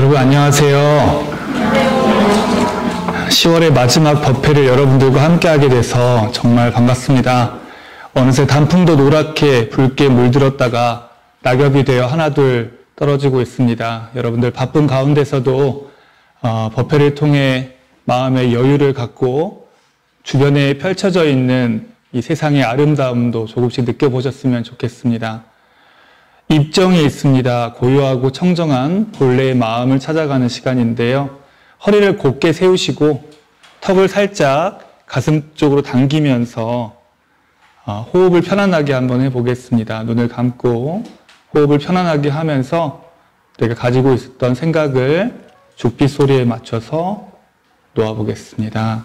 여러분 안녕하세요. 10월의 마지막 법회를 여러분들과 함께하게 돼서 정말 반갑습니다. 어느새 단풍도 노랗게 붉게 물들었다가 낙엽이 되어 하나둘 떨어지고 있습니다. 여러분들 바쁜 가운데서도 법회를 통해 마음의 여유를 갖고 주변에 펼쳐져 있는 이 세상의 아름다움도 조금씩 느껴보셨으면 좋겠습니다. 입정이 있습니다. 고요하고 청정한 본래의 마음을 찾아가는 시간인데요. 허리를 곧게 세우시고 턱을 살짝 가슴 쪽으로 당기면서 호흡을 편안하게 한번 해보겠습니다. 눈을 감고 호흡을 편안하게 하면서 내가 가지고 있었던 생각을 죽빛 소리에 맞춰서 놓아보겠습니다.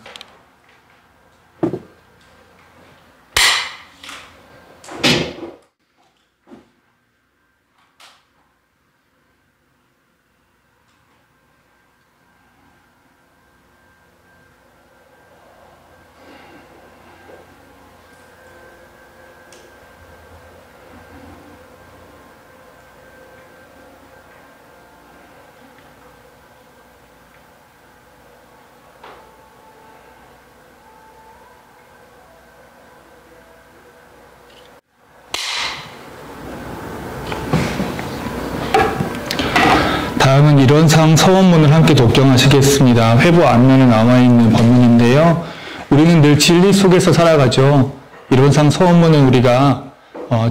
다음은 이론상 서원문을 함께 독경하시겠습니다. 회부 앞면에 나와있는 법문인데요. 우리는 늘 진리 속에서 살아가죠. 이론상 서원문은 우리가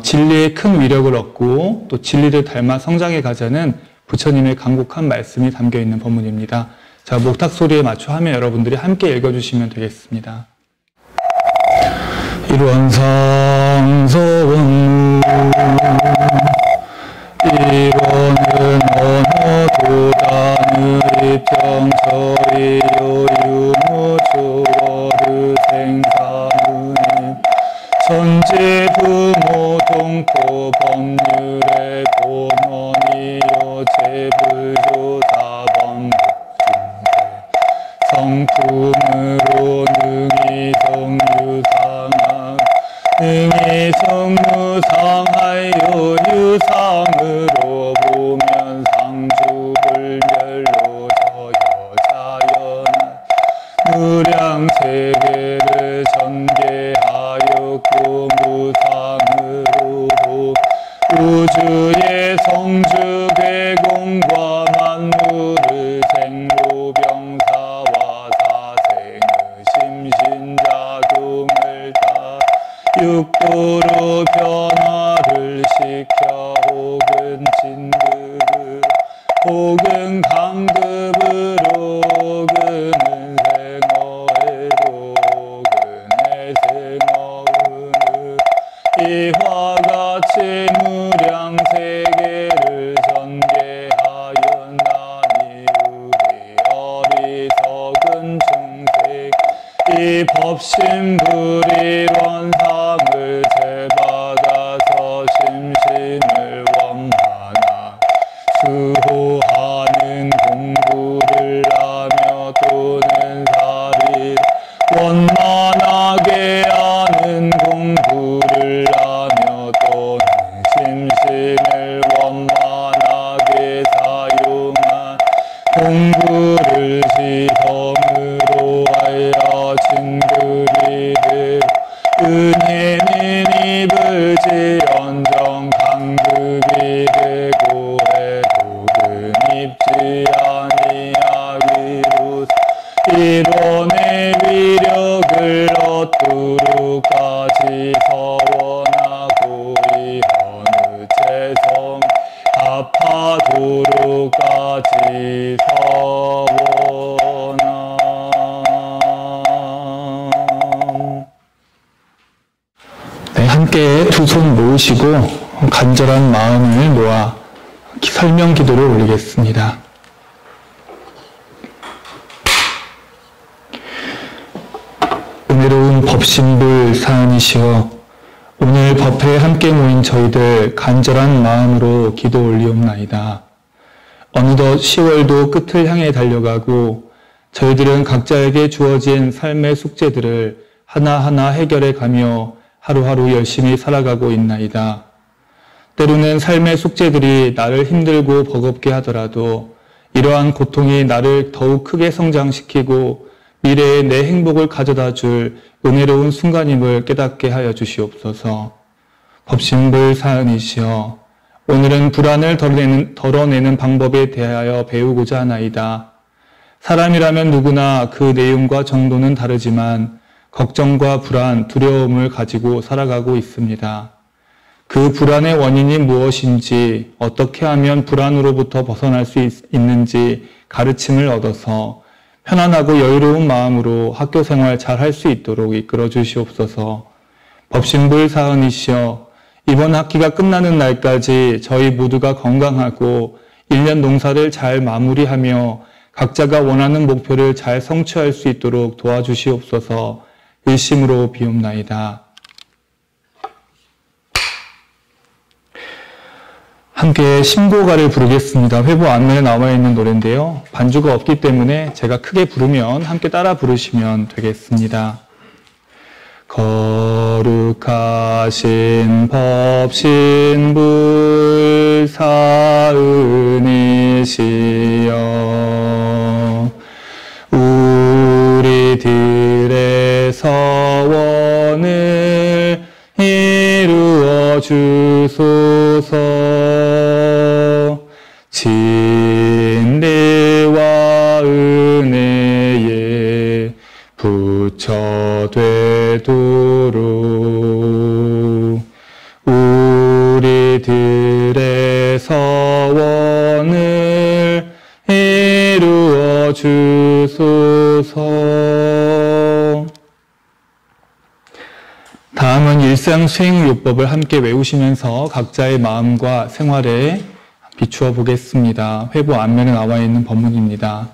진리의 큰 위력을 얻고 또 진리를 닮아 성장해 가자는 부처님의 간곡한 말씀이 담겨있는 법문입니다. 자, 목탁 소리에 맞춰 하면 여러분들이 함께 읽어주시면 되겠습니다. 이론상 서원문 이론은 어느 도단의 입정서의 요유무조어르 생사문임 선제부모 동포 법률의 본원이요 제불조사범복중대 성품으로 능이성유상하 능이성유상하여 유상으로 보면 상주불멸로 저여자연한 무량세계를 전개하였고 무상으로 우주의 성주괴공과 만물의 생로병사와 사생의 심신작용을 다 육도로 변화를 시켜 혹은 진급으로 혹은 강급으로 혹은 생어에로 혹은 해생어으로 이와 같이 무량세계를 전개하였나니 우리 어리석은 중생 이 법신불이 원상을 제받아서 심신을 원만하 수호하는 공부를 하며 또는 사리 원만하게 하는 공부를 하며 또는 심신을 원만하게 사용한 공부를 시험으로 하여 진급이되 은혜는 입을지언정 강급이 되고 해독은 입지 아니하기로서 이론의 위력을 얻도록까지 서원하고 이 어느 재성 합하도록까지 서원함. 네, 함께 두 손 모으시고 간절한 마음을 모아 설명 기도를 올리겠습니다. 은혜로운 법신불 사은이시여 오늘 법회에 함께 모인 저희들 간절한 마음으로 기도 올리옵나이다. 어느덧 10월도 끝을 향해 달려가고 저희들은 각자에게 주어진 삶의 숙제들을 하나하나 해결해 가며 하루하루 열심히 살아가고 있나이다. 때로는 삶의 숙제들이 나를 힘들고 버겁게 하더라도 이러한 고통이 나를 더욱 크게 성장시키고 미래의 내 행복을 가져다 줄 은혜로운 순간임을 깨닫게 하여 주시옵소서. 법신불 사은이시여, 오늘은 불안을 덜어내는 방법에 대하여 배우고자 하나이다. 사람이라면 누구나 그 내용과 정도는 다르지만 걱정과 불안, 두려움을 가지고 살아가고 있습니다. 그 불안의 원인이 무엇인지, 어떻게 하면 불안으로부터 벗어날 수 있는지 가르침을 얻어서 편안하고 여유로운 마음으로 학교 생활 잘 할 수 있도록 이끌어 주시옵소서. 법신불 사은이시여, 이번 학기가 끝나는 날까지 저희 모두가 건강하고 1년 농사를 잘 마무리하며 각자가 원하는 목표를 잘 성취할 수 있도록 도와주시옵소서. 일심으로 비옵나이다. 함께 신고가를 부르겠습니다. 회보 안면에 나와 있는 노래인데요. 반주가 없기 때문에 제가 크게 부르면 함께 따라 부르시면 되겠습니다. 거룩하신 법신불 사은이시여, 우리들의 서원을 이루어 주소서. 진리와 은혜에 부처되도록 우리들의 서원을 이루어 주소서. 다음은 일상수행요법을 함께 외우시면서 각자의 마음과 생활에 비추어 보겠습니다. 회보 앞면에 나와 있는 법문입니다.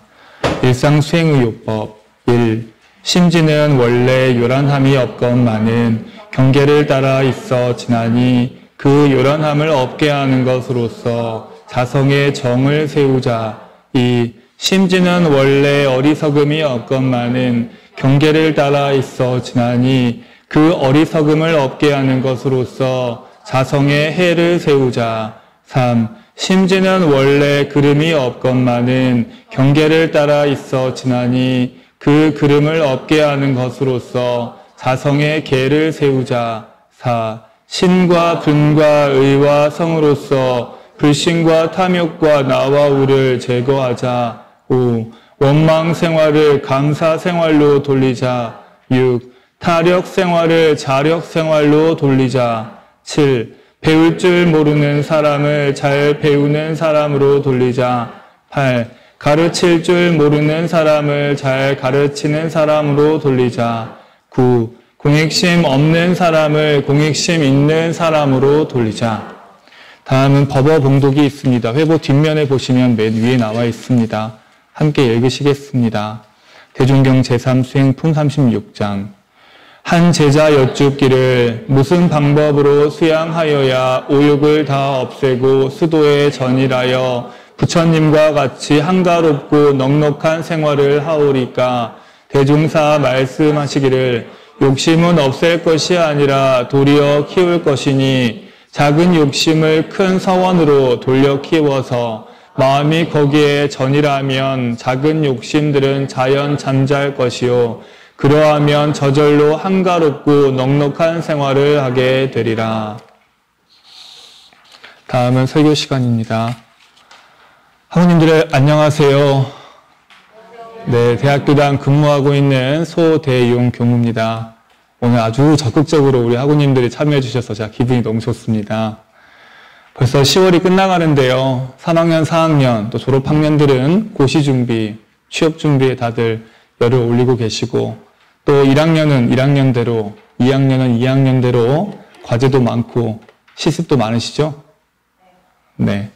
일상수행의요법 1. 심지는 원래 요란함이 없건만은 경계를 따라 있어 지나니 그 요란함을 없게 하는 것으로서 자성의 정을 세우자. 2. 심지는 원래 어리석음이 없건만은 경계를 따라 있어 지나니 그 어리석음을 없게 하는 것으로서 자성의 해를 세우자. 3. 심지는 원래 그름이 없건만은 경계를 따라 있어 지나니 그 그름을 없게 하는 것으로서 자성의 계를 세우자. 4. 신과 분과 의와 성으로서 불신과 탐욕과 나와 우를 제거하자. 5. 원망 생활을 감사 생활로 돌리자. 6. 타력 생활을 자력 생활로 돌리자. 7. 배울 줄 모르는 사람을 잘 배우는 사람으로 돌리자. 8. 가르칠 줄 모르는 사람을 잘 가르치는 사람으로 돌리자. 9. 공익심 없는 사람을 공익심 있는 사람으로 돌리자. 다음은 법어 봉독이 있습니다. 회보 뒷면에 보시면 맨 위에 나와 있습니다. 함께 읽으시겠습니다. 대종경 제3수행품 36장. 한 제자 여쭙기를 무슨 방법으로 수양하여야 오욕을 다 없애고 수도에 전일하여 부처님과 같이 한가롭고 넉넉한 생활을 하오리까? 대종사 말씀하시기를 욕심은 없앨 것이 아니라 도리어 키울 것이니 작은 욕심을 큰 서원으로 돌려 키워서 마음이 거기에 전이라면 작은 욕심들은 자연 잠잘 것이요 그러하면 저절로 한가롭고 넉넉한 생활을 하게 되리라. 다음은 설교 시간입니다. 학우님들 안녕하세요. 네, 대학교당 근무하고 있는 소대용 교무입니다. 오늘 아주 적극적으로 우리 학우님들이 참여해 주셔서 제가 기분이 너무 좋습니다. 벌써 10월이 끝나가는데요. 3학년, 4학년, 또 졸업학년들은 고시 준비, 취업 준비에 다들 열을 올리고 계시고 또 1학년은 1학년대로, 2학년은 2학년대로 과제도 많고 실습도 많으시죠? 네.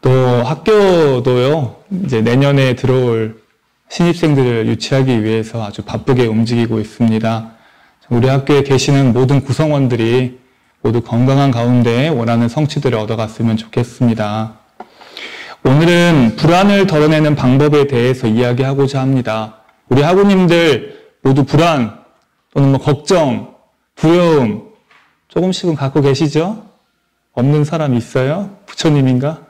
또 학교도요, 이제 내년에 들어올 신입생들을 유치하기 위해서 아주 바쁘게 움직이고 있습니다. 우리 학교에 계시는 모든 구성원들이 모두 건강한 가운데 원하는 성취들을 얻어갔으면 좋겠습니다. 오늘은 불안을 덜어내는 방법에 대해서 이야기하고자 합니다. 우리 학우님들 모두 불안 또는 걱정, 두려움 조금씩은 갖고 계시죠? 없는 사람 있어요? 부처님인가?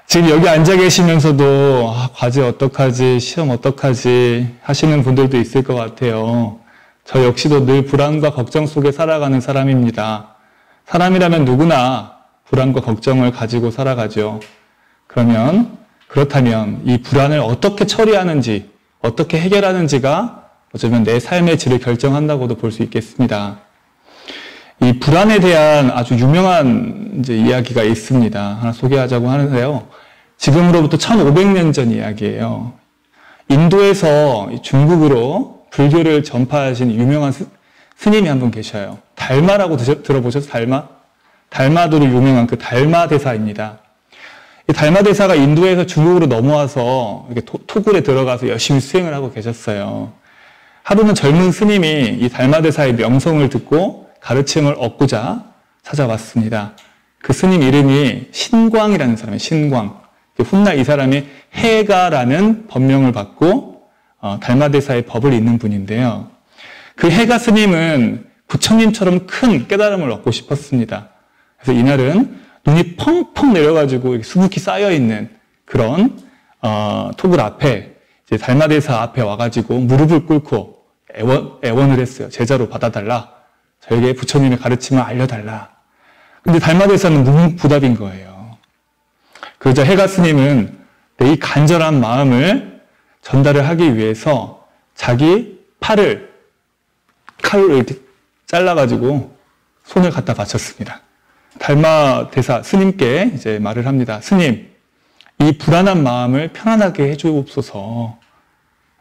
지금 여기 앉아 계시면서도 과제 어떡하지, 시험 어떡하지 하시는 분들도 있을 것 같아요. 저 역시도 늘 불안과 걱정 속에 살아가는 사람입니다. 사람이라면 누구나 불안과 걱정을 가지고 살아가죠. 그렇다면 이 불안을 어떻게 처리하는지, 어떻게 해결하는지가 어쩌면 내 삶의 질을 결정한다고도 볼 수 있겠습니다. 이 불안에 대한 아주 유명한 이야기가 있습니다. 하나 소개하자고 하는데요. 지금으로부터 1500년 전 이야기예요. 인도에서 중국으로 불교를 전파하신 유명한 스님이 한 분 계셔요. 달마라고 들어보셨어요? 달마? 달마도로 유명한 그 달마 대사입니다. 이 달마 대사가 인도에서 중국으로 넘어와서 이렇게 토굴에 들어가서 열심히 수행을 하고 계셨어요. 하루는 젊은 스님이 이 달마 대사의 명성을 듣고 가르침을 얻고자 찾아왔습니다. 그 스님 이름이 신광이라는 사람이에요. 신광. 훗날 이 사람이 해가라는 법명을 받고 달마대사의 법을 잇는 분인데요. 그 해가 스님은 부처님처럼 큰 깨달음을 얻고 싶었습니다. 그래서 이날은 눈이 펑펑 내려가지고 수북히 쌓여있는 그런 토굴 앞에 이제 달마대사 앞에 와가지고 무릎을 꿇고 애원을 했어요. 제자로 받아달라. 저에게 부처님의 가르침을 알려달라. 근데 달마대사는 묵묵부답인 거예요. 그러자 해가 스님은 내 이 간절한 마음을 전달을 하기 위해서 자기 팔을 칼로 이렇게 잘라가지고 손을 갖다 바쳤습니다. 달마대사 스님께 이제 말을 합니다. 스님, 이 불안한 마음을 편안하게 해주옵소서.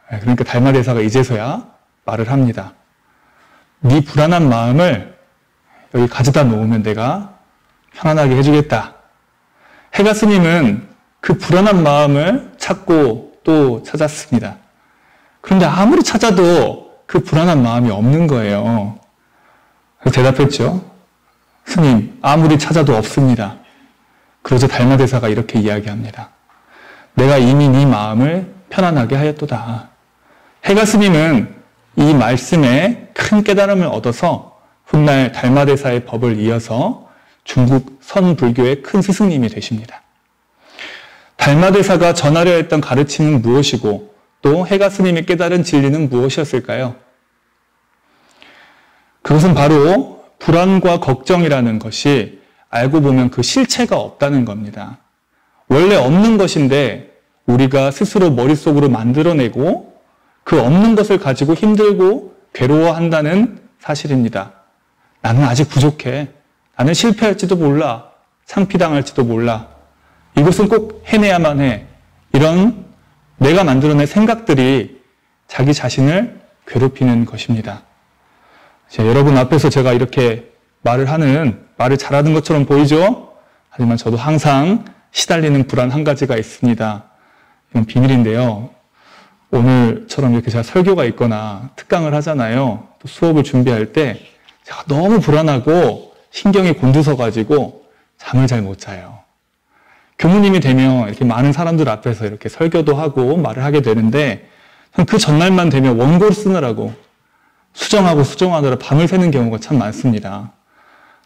그러니까 달마대사가 이제서야 말을 합니다. 네 불안한 마음을 여기 가져다 놓으면 내가 편안하게 해주겠다. 해가 스님은 그 불안한 마음을 찾고 또 찾았습니다. 그런데 아무리 찾아도 그 불안한 마음이 없는 거예요. 그래서 대답했죠. 스님, 아무리 찾아도 없습니다. 그러자 달마대사가 이렇게 이야기합니다. 내가 이미 네 마음을 편안하게 하였도다. 해가 스님은 이 말씀에 큰 깨달음을 얻어서 훗날 달마대사의 법을 이어서 중국 선불교의 큰 스승님이 되십니다. 달마대사가 전하려 했던 가르침은 무엇이고 또 해가 스님이 깨달은 진리는 무엇이었을까요? 그것은 바로 불안과 걱정이라는 것이 알고 보면 그 실체가 없다는 겁니다. 원래 없는 것인데 우리가 스스로 머릿속으로 만들어내고 그 없는 것을 가지고 힘들고 괴로워한다는 사실입니다. 나는 아직 부족해. 나는 실패할지도 몰라. 창피당할지도 몰라. 이것은 꼭 해내야만 해. 이런 내가 만들어낸 생각들이 자기 자신을 괴롭히는 것입니다. 여러분 앞에서 제가 이렇게 말을 잘하는 것처럼 보이죠? 하지만 저도 항상 시달리는 불안 한 가지가 있습니다. 이건 비밀인데요. 오늘처럼 이렇게 제가 설교가 있거나 특강을 하잖아요. 또 수업을 준비할 때 제가 너무 불안하고 신경이 곤두서가지고 잠을 잘 못 자요. 교무님이 되면 이렇게 많은 사람들 앞에서 이렇게 설교도 하고 말을 하게 되는데 그 전날만 되면 원고를 쓰느라고 수정하느라 밤을 새는 경우가 참 많습니다.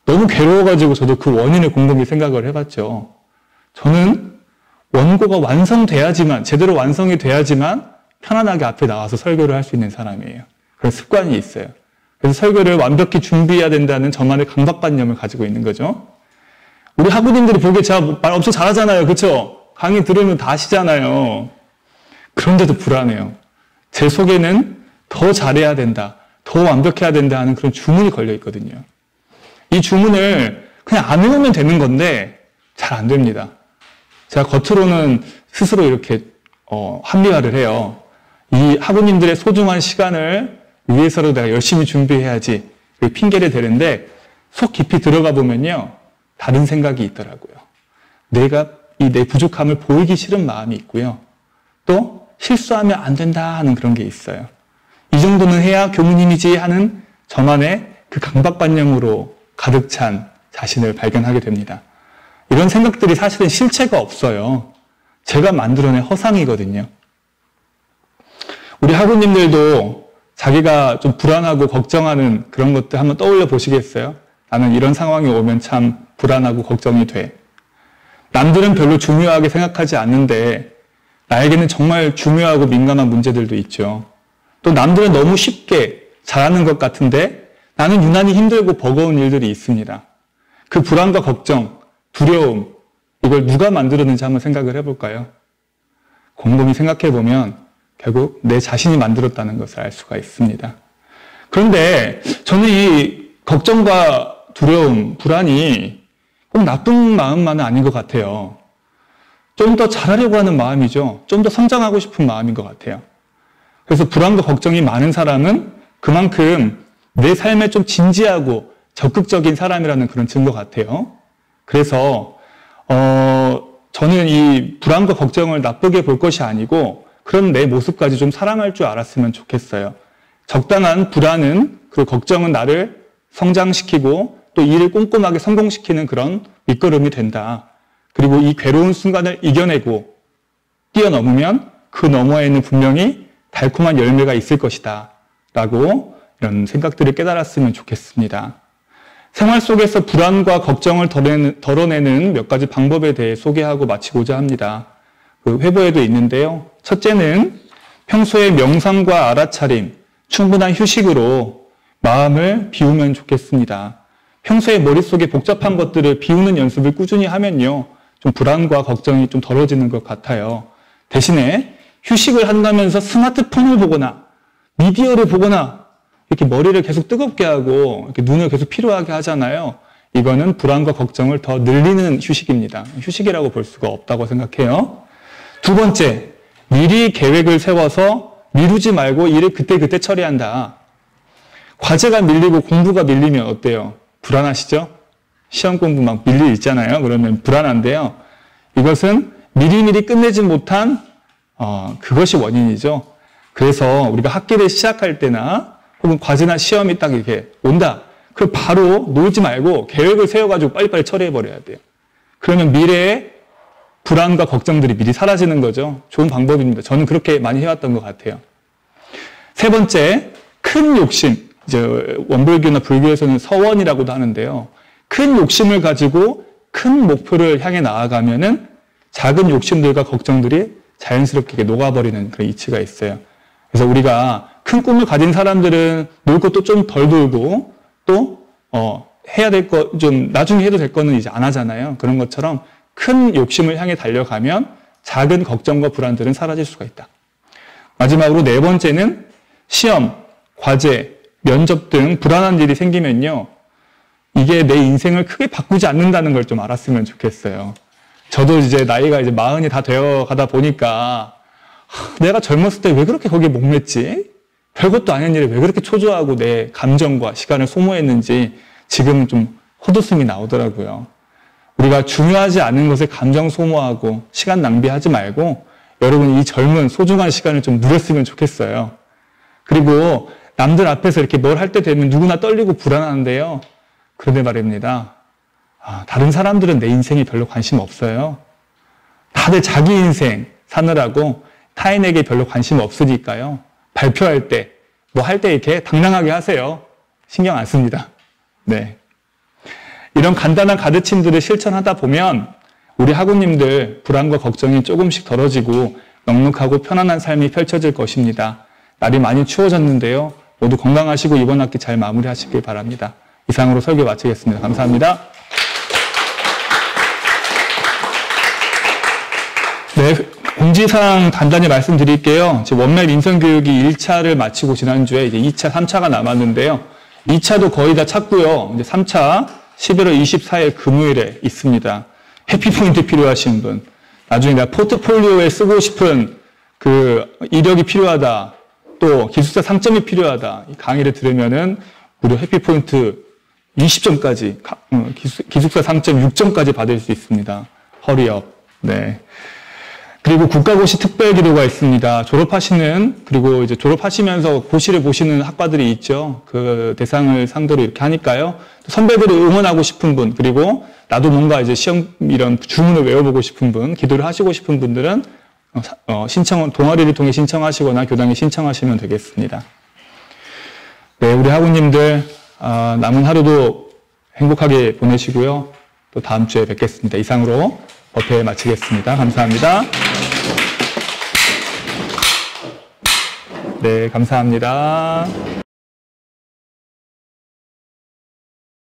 너무 괴로워가지고 저도 그 원인을 곰곰이 생각을 해봤죠. 저는 원고가 완성돼야지만, 제대로 완성이 돼야지만 편안하게 앞에 나와서 설교를 할 수 있는 사람이에요. 그런 습관이 있어요. 그래서 설교를 완벽히 준비해야 된다는 저만의 강박관념을 가지고 있는 거죠. 우리 학우님들이 보기에 제가 말 엄청 잘하잖아요. 그렇죠? 강의 들으면 다 아시잖아요. 그런데도 불안해요. 제 속에는 더 잘해야 된다, 더 완벽해야 된다 하는 그런 주문이 걸려 있거든요. 이 주문을 그냥 안 외우면 되는 건데 잘 안 됩니다. 제가 겉으로는 스스로 이렇게 합리화를 해요. 이 학우님들의 소중한 시간을 위해서라도 내가 열심히 준비해야지 핑계를 대는데 속 깊이 들어가 보면요, 다른 생각이 있더라고요. 내가 이 내 부족함을 보이기 싫은 마음이 있고요. 또 실수하면 안 된다 하는 그런 게 있어요. 이 정도는 해야 교무님이지 하는 저만의 그 강박관념으로 가득 찬 자신을 발견하게 됩니다. 이런 생각들이 사실은 실체가 없어요. 제가 만들어낸 허상이거든요. 우리 학우님들도 자기가 좀 불안하고 걱정하는 그런 것들 한번 떠올려 보시겠어요? 나는 이런 상황이 오면 참 불안하고 걱정이 돼. 남들은 별로 중요하게 생각하지 않는데 나에게는 정말 중요하고 민감한 문제들도 있죠. 또 남들은 너무 쉽게 잘하는 것 같은데 나는 유난히 힘들고 버거운 일들이 있습니다. 그 불안과 걱정, 두려움, 이걸 누가 만들었는지 한번 생각을 해볼까요? 곰곰이 생각해보면 결국 내 자신이 만들었다는 것을 알 수가 있습니다. 그런데 저는 이 걱정과 두려움, 불안이 꼭 나쁜 마음만은 아닌 것 같아요. 좀 더 잘하려고 하는 마음이죠. 좀 더 성장하고 싶은 마음인 것 같아요. 그래서 불안과 걱정이 많은 사람은 그만큼 내 삶에 좀 진지하고 적극적인 사람이라는 그런 증거 같아요. 그래서 저는 이 불안과 걱정을 나쁘게 볼 것이 아니고 그런 내 모습까지 좀 사랑할 줄 알았으면 좋겠어요. 적당한 불안은, 그리고 걱정은 나를 성장시키고 또 일을 꼼꼼하게 성공시키는 그런 밑거름이 된다. 그리고 이 괴로운 순간을 이겨내고 뛰어넘으면 그 너머에는 분명히 달콤한 열매가 있을 것이다. 라고 이런 생각들을 깨달았으면 좋겠습니다. 생활 속에서 불안과 걱정을 덜어내는 몇 가지 방법에 대해 소개하고 마치고자 합니다. 그 회보에도 있는데요. 첫째는 평소에 명상과 알아차림, 충분한 휴식으로 마음을 비우면 좋겠습니다. 평소에 머릿속에 복잡한 것들을 비우는 연습을 꾸준히 하면요. 좀 불안과 걱정이 좀 덜어지는 것 같아요. 대신에 휴식을 한다면서 스마트폰을 보거나 미디어를 보거나 이렇게 머리를 계속 뜨겁게 하고 이렇게 눈을 계속 피로하게 하잖아요. 이거는 불안과 걱정을 더 늘리는 휴식입니다. 휴식이라고 볼 수가 없다고 생각해요. 두 번째, 미리 계획을 세워서 미루지 말고 일을 그때그때 처리한다. 과제가 밀리고 공부가 밀리면 어때요? 불안하시죠? 시험 공부 막 밀릴 있잖아요. 그러면 불안한데요. 이것은 미리미리 끝내지 못한 그것이 원인이죠. 그래서 우리가 학기를 시작할 때나 혹은 과제나 시험이 딱 이렇게 온다. 그럼 바로 놀지 말고 계획을 세워가지고 빨리빨리 처리해버려야 돼요. 그러면 미래의 불안과 걱정들이 미리 사라지는 거죠. 좋은 방법입니다. 저는 그렇게 많이 해왔던 것 같아요. 세 번째, 큰 욕심. 이제 원불교나 불교에서는 서원이라고도 하는데요. 큰 욕심을 가지고 큰 목표를 향해 나아가면은 작은 욕심들과 걱정들이 자연스럽게 녹아버리는 그런 이치가 있어요. 그래서 우리가 큰 꿈을 가진 사람들은 놀 것도 좀 덜 놀고 또 해야 될 거 좀 나중에 해도 될 거는 이제 안 하잖아요. 그런 것처럼 큰 욕심을 향해 달려가면 작은 걱정과 불안들은 사라질 수가 있다. 마지막으로 네 번째는 시험, 과제, 면접 등 불안한 일이 생기면요. 이게 내 인생을 크게 바꾸지 않는다는 걸 좀 알았으면 좋겠어요. 저도 이제 나이가 이제 40이 다 되어 가다 보니까 내가 젊었을 때 왜 그렇게 거기에 목맸지? 별것도 아닌 일에 왜 그렇게 초조하고 내 감정과 시간을 소모했는지 지금은 좀 헛웃음이 나오더라고요. 우리가 중요하지 않은 것에 감정 소모하고 시간 낭비하지 말고 여러분 이 젊은 소중한 시간을 좀 누렸으면 좋겠어요. 그리고 남들 앞에서 이렇게 뭘 할 때 되면 누구나 떨리고 불안한데요. 그런데 말입니다. 다른 사람들은 내 인생에 별로 관심 없어요. 다들 자기 인생 사느라고 타인에게 별로 관심 없으니까요. 발표할 때, 뭐 할 때 이렇게 당당하게 하세요. 신경 안 씁니다. 네. 이런 간단한 가르침들을 실천하다 보면 우리 학우님들 불안과 걱정이 조금씩 덜어지고 넉넉하고 편안한 삶이 펼쳐질 것입니다. 날이 많이 추워졌는데요. 모두 건강하시고 이번 학기 잘 마무리하시길 바랍니다. 이상으로 설교 마치겠습니다. 감사합니다. 네, 공지사항 간단히 말씀드릴게요. 지금 원매 민선교육이 1차를 마치고 지난주에 이제 2차, 3차가 남았는데요. 2차도 거의 다 찼고요. 이제 3차 11월 24일 금요일에 있습니다. 해피포인트 필요하신 분, 나중에 내가 포트폴리오에 쓰고 싶은 그 이력이 필요하다, 또 기숙사 3점이 필요하다, 이 강의를 들으면은 무려 해피포인트 20점까지, 기숙사 3점 6점까지 받을 수 있습니다. 허리업. 네. 그리고 국가고시 특별기도가 있습니다. 그리고 이제 졸업하시면서 고시를 보시는 학과들이 있죠. 그 대상을 상대로 이렇게 하니까요. 선배들을 응원하고 싶은 분, 그리고 나도 뭔가 이제 시험 이런 주문을 외워보고 싶은 분, 기도를 하시고 싶은 분들은 동아리를 통해 신청하시거나 교당에 신청하시면 되겠습니다. 네, 우리 학우님들 남은 하루도 행복하게 보내시고요. 또 다음 주에 뵙겠습니다. 이상으로 법회 마치겠습니다. 감사합니다. 네, 감사합니다.